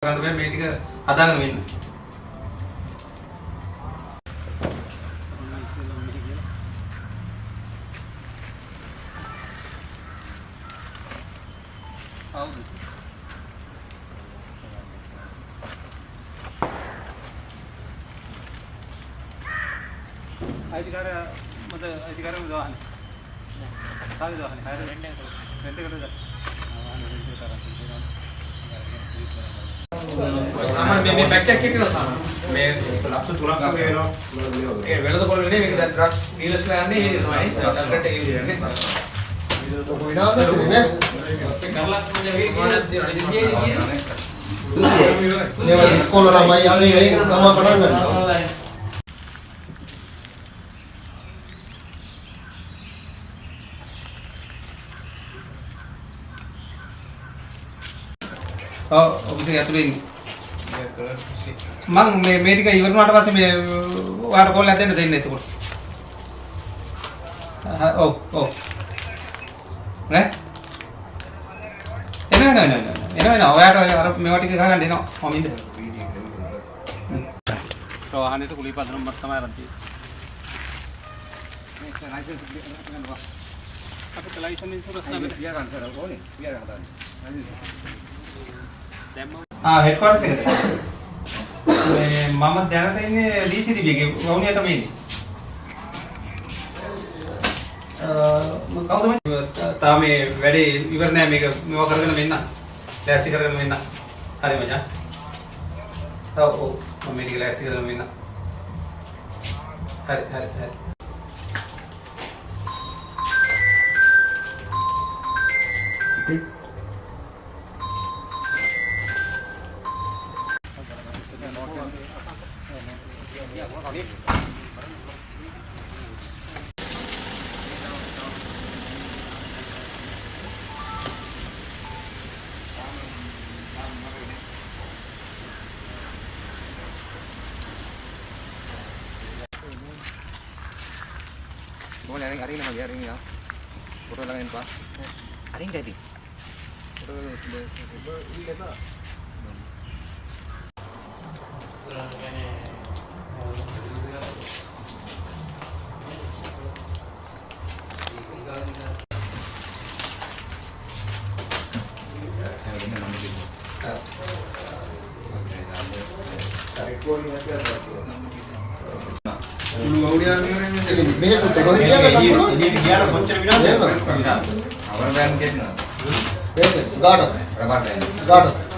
ගන්න බෑ මේ ටික හදාගෙන වෙන්න. අයිතිකාරය මත අයිතිකාරයම දාන්න. කාලේ දාන්න. හැර වෙන්නේ රෙන්ට් එකට දාන්න. सामान में पैक क्या कितना सामान मैं लाख तो तुरंत का वेलो ये वेलो तो बोल नहीं मेरे ड्रग्स डीलर्स ले आने ये नॉइस डॉक्टर टेक यूज करने तो कोई ना तो ने कर ला मुझे भी ये वाली स्कूल वाला मैं याद नहीं रही नवा पढ़ाऊंगा ඔබසේ ඇතුලේ මම මේ ටික ඉවරුනාට පස්සේ මේ ඔයාලට කෝල් එකක් දෙන්න දෙන්න එතකොට. ඔව් ඔව්. නේ? එනවා ඔයාට අර මේවා ටික ගහගන්න එනවා මම ඉන්න. වාහනේට කුලී පදනම මත තමයි අරන් තියෙන්නේ. අපිට ලයිසන් ඉන්ෂුරන්ස් නම පියා ගන්න කරා ඕනේ. පියා ගන්න हेडक्वार्टर्स එකද මේ මම දැනට ඉන්නේ DCDB එකේ වවුනියා තමයි ඉන්නේ මම කවුද මේ තාම මේ වැඩේ ඉවර නෑ මේක මේවා කරගෙන මෙන්න ලෑස්ති කරගෙන මෙන්න හරි මචං ඔව් ඔව් මම මේක ලෑස්ති කරගෙන මෙන්න හරි boleh hari ini hari ini ya foto lagi pak hari ini jadi foto ini apa මේ තොරව කියලා ගන්න පුළුවන්. එළියට ගියාට කොච්චර විනාශද? විනාශ. අවර බෑන් කියනවා. ඒක ගාඩස්. රබර් බෑන්. ගාඩස්.